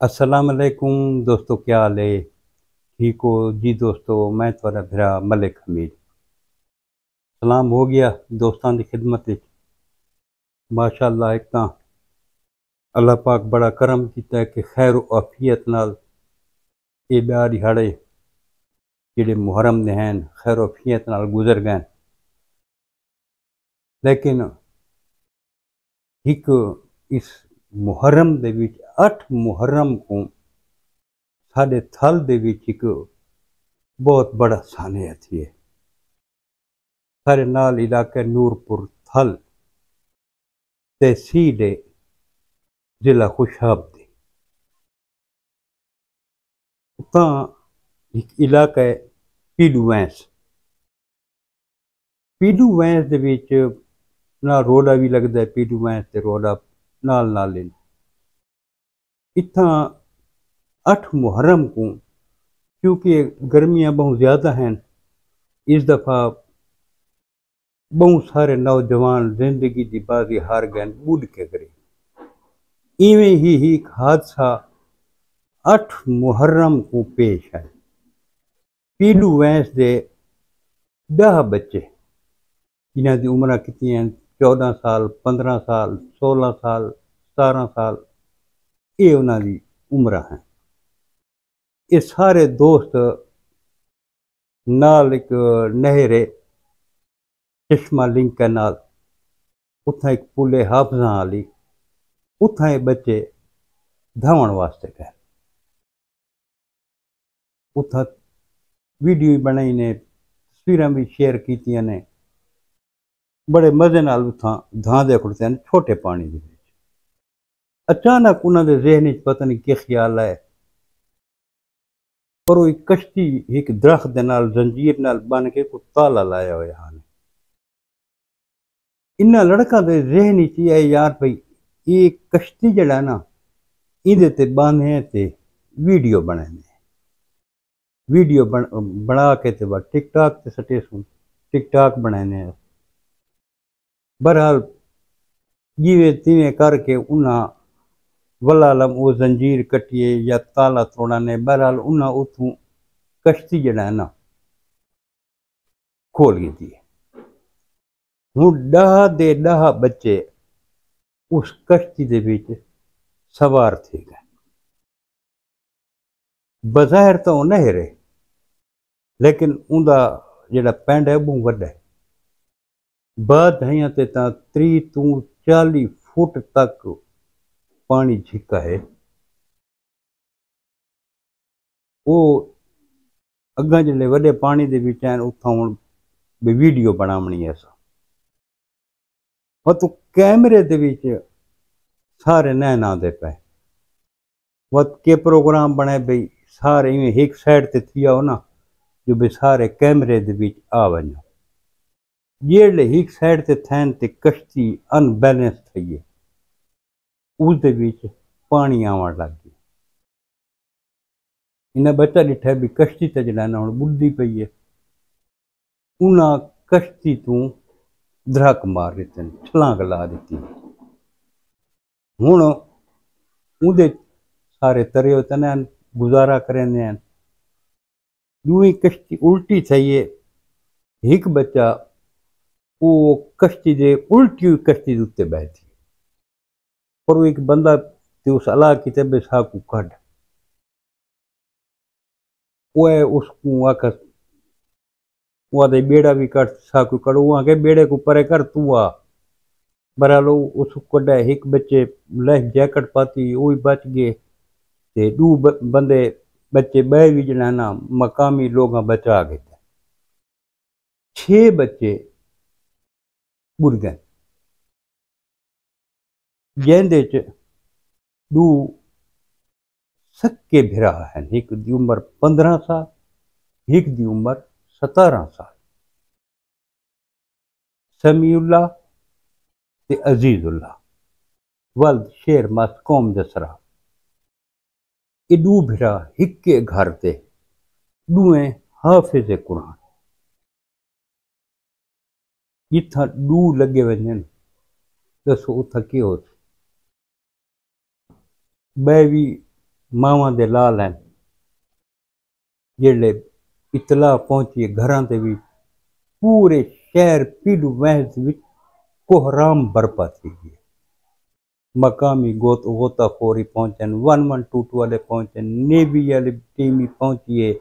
अस्सलाम वालेकुम दोस्तों, क्या हाल है? ठीक हो जी दोस्तों? मैं थोड़ा भरा मलिक हमीद। सलाम हो गया दोस्तां दी खिदमत विच। माशाअल्लाह एक तां अल्लाह पाक बड़ा करम कीता है कि खैर आफियत नाल ये ॾह दिहाड़े जिहड़े मुहर्रम दे हैं खैर आफियत नाल गुज़र गए। लेकिन एक इस मुहर्रम दे विच 8 मुहर्रम को साडे थल दे विच एक बहुत बड़ा सानिया थी है। सारे नाल इलाके नूरपुर थल तहसील है जिला खुशाब उतां एक इलाका है पीलू वैंस। पीलू वैंस दे विच ना रोड़ा भी लगदा है, पीलू वैंस ते रोड़ा नाल नाल इन। इत्थां 8 मुहर्रम को क्योंकि गर्मियां बहुत ज़्यादा हैं, इस दफ़ा बहुत सारे नौजवान जिंदगी की बाजी हार गए बुढ़ के करे। इवें ही एक हादसा 8 मुहर्रम को पेश है। पीलू वैंस दे 10 बच्चे जिन्हां दी उम्र कितनी हैं 14 साल 15 साल 16 साल 17 साल ये उन्हां दी उम्र हैं। ये सारे दोस्त नाल एक नहर है चश्मा लिंक के नाल, उत्थां एक पुल है हाफजा वाली, उत्थां ये बच्चे धावण वास्ते गए। उत्थां वीडियो भी बनाई ने, तस्वीरां भी शेयर कीतियां ने। बड़े मजे नाल उत्थां धांदे खड़ोते हैं छोटे पानी दे विच। अचानक उन्हां दे ज़हन च पता नहीं क्या ख्याल आया, पर वो एक कश्ती एक दरख्त दे नाल जंजीर नाल बन के कोई ताला लाया होया हाने। इन्हां लड़कां दे ज़हन च है यार भाई ये कश्ती जड़ा ना इहदे ते बांधे ते वीडियो बनाने, वीडियो बना के ते बाद टिकटॉक ते सटे सूं टिकटॉक बनाने। बहरहाल जिवें तिवें करके उन्हां वल्लालम वो जंजीर कटिए या ताला तोड़ा ने, बहरहाल उन्हां उथों कश्ती जड़ा है ना खोल दी है। हुण 10 दे 10 बच्चे उस कश्ती दे विच सवार थे गए। बज़ाहिर तो नहर है, लेकिन उनका जिहड़ा पिंड है बहुत वड्डा है। बाद दहाइयां ते तां 30 तो 40 फुट तक पानी झिका है। वो अग्गां जिहड़े वड्डे पानी दे विच हैं उत्थां हुण वीडियो बनावणी है असां। तो कैमरे दे विच सारे नैन आंदे पे वत के प्रोग्राम बने भई सारे इवें एक साइड ते थी आओ ना जो भी सारे कैमरे दे विच आ वञो। जेड़े एक साइड ते थैन ते कश्ती अनबैलेंस थई है, उस दे विच पानी आवण लग गया। इन्हें बच्चा डिठा भी कश्ती ते जड़ा ना हुण बुड्डी पई है। उन्हां कश्ती तों धड़क मार दित्ते, छलांग ला दित्ती। हुण उहदे सारे तरे होते हैं गुजारा करेंदे हैं। यूं ही कश्ती उल्टी थई है। एक बच्चा वो कश्ती दे उल्टी हुई कश्ती दे उत्ते बैठी, पर वो एक बंदा ते उस अलाह की ते साकू कढ वो है उसको आकस वो दे बेड़ा भी कट साकू कड़ वो आके बेड़े को परे कर तू आ। बहरहाल उसको कड्डा एक बच्चे लाइफ जैकेट पाती वो भी बच गए ते दो बंदे बच्चे बह भी जड़ा ना मकामी लोग बचा गए। 6 बच्चे बुड़ गए जैंदे च दो सक्के भिरा हैं, एक दी उम्र 15 साल, एक दी उम्र 17 साल। समीउल्ला ते अजीजुल्ला वल्द शेर मस्त कौम दसरा। ये दो भिरा हिक्के घर ते दुए हाफिज कुरान। जिथा दो लगे वजन दसो उथा की हो। मैं भी ماواں دے لال ہیں جڑے اطلاع پہنچی ہے گھراں تے بھی پورے شہر پیڈو وحد وچ کوہرام برپا تھی گئی مقامی غوطہ خوری پہنچن 1122 والے پہنچن نیوی والے ٹیم ہی پہنچی ہے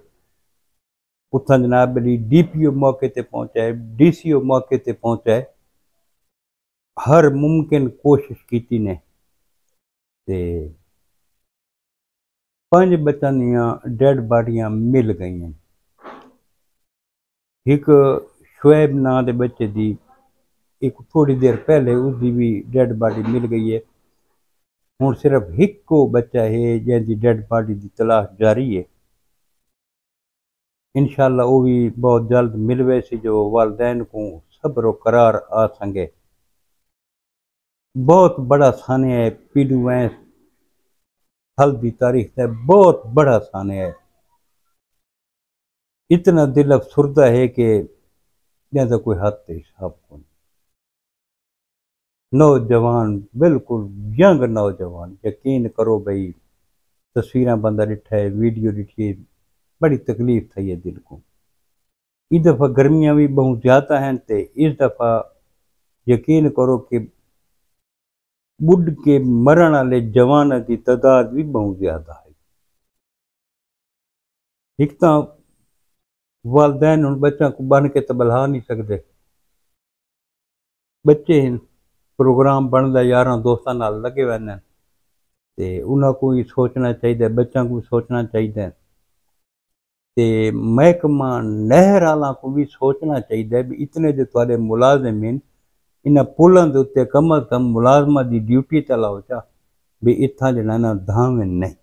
اتھاں جناب علی ڈی پی او موقع تے پہنچائے ڈی سی او موقع تے پہنچائے ہر ممکن کوشش کیتی نے تے 5 بچاں دیاں ڈیڈ باڈیاں مل گئی ہیں ایک شعیب ناں دے بچے دی ایک تھوڑی دیر پہلے اس دی بھی ڈیڈ باڈی مل گئی ہے ہوں صرف ایک کو بچہ ہے جن دی ڈیڈ باڈی دی تلاش جاری ہے انشاءاللہ وہ بھی بہت جلد ملوے سی جو والدین کو صبر و قرار آ سنگے بہت بڑا سانیہ ہے پیڈو وینس حل دی تاریخ ہے بہت بڑا سانیہ ہے اتنا دل افسردہ ہے کہ جیسا کوئی حد تے حساب کو نہیں نوجوان بالکل ینگ نوجوان یقین کرو بھئی تصویراں بندہ ڈٹھا ہے ویڈیو ڈٹھی ہے بڑی تکلیف تھی ہے دل کو اس دفعہ گرمیاں بھی بہت زیادہ ہیں تے اس دفعہ یقین کرو کہ بڈھ کے مرن والے جواناں کی تعداد بھی بہت زیادہ ہے ایک تو والدین ان بچوں کو بن کے تو بلہا نہیں سکتے بچے ہیں پروگرام بنتا یاراں دوستاں نال لگے ہوئے ہیں تے انہاں کو ہی سوچنا چاہیے بچوں کو سوچنا چاہیے تے محکمہ نہر والاں کو بھی سوچنا چاہیے بھی اتنے جو تھوڑے ملازم ہیں انہاں پلاں دے اتنے کم از کم ملازمہ دی ڈیوٹی تے لاؤ چا بھی اتھاں جڑا نا دھاویں نہیں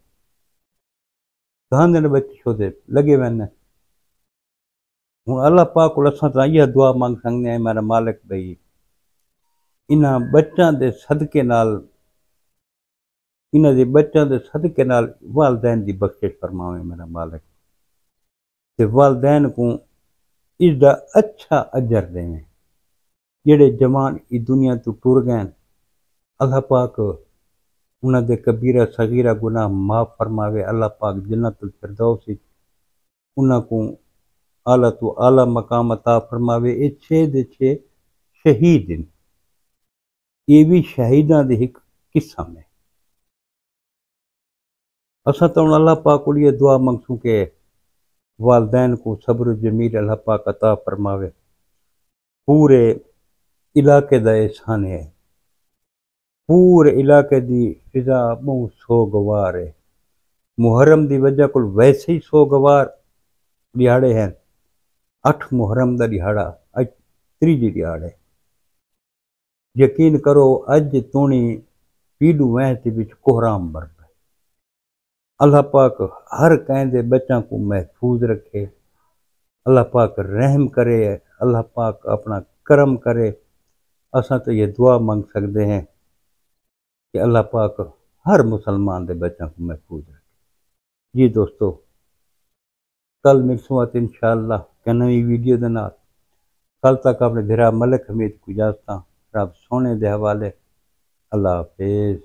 دھاندے بچے چھوٹے لگے ہوئے ہیں ہوں اللہ پاک کو اساں تو یہ دعا مانگ سکتے ہیں میرا مالک بھئی انہاں بچاں دے صدقے نال انہاں دے بچاں دے صدقے نال والدین دی بخشش فرماوے میرا مالک تے والدین کو اس دا اچھا اجر دیں جڑے جوان اس دنیا تو ٹر گئے اللہ پاک انہاں دے کبیرہ صغیرہ گناہ معاف فرماوے اللہ پاک جنت الفردوس انہاں کو اعلیٰ تو اعلیٰ مقام عطا فرماوے یہ 6 دے 6 شہید ہیں یہ بھی شہیداں دے ایک قسم ہے اساں تو اللہ پاک کو یہ دعا منگسوں کہ والدین کو صبر جمیل اللہ پاک عطا فرماوے پورے علاقے دا احسان ہے پورے علاقے دی فضا بہت سوگوار ہے محرم دی وجہ کل ویسے ہی سوگوار دیہاڑے ہیں 8 محرم دا دیہاڑا اج 3 دیہاڑے یقین کرو اج تونی پیڈو وینس وچ کوہرام بر پئے اللہ پاک ہر کہندے بچوں کو محفوظ رکھے اللہ پاک رحم کرے اللہ پاک اپنا کرم کرے اساں تو یہ دعا مانگ سکتے ہیں کہ اللہ پاک ہر مسلمان دے بچوں کو محفوظ رکھے جی دوستو کل ملسوں انشاءاللہ کہ نئی ویڈیو دے نال کل تک اپنے بھرا ملک حمید کو اجازت رب سونے دے حوالے اللہ حافظ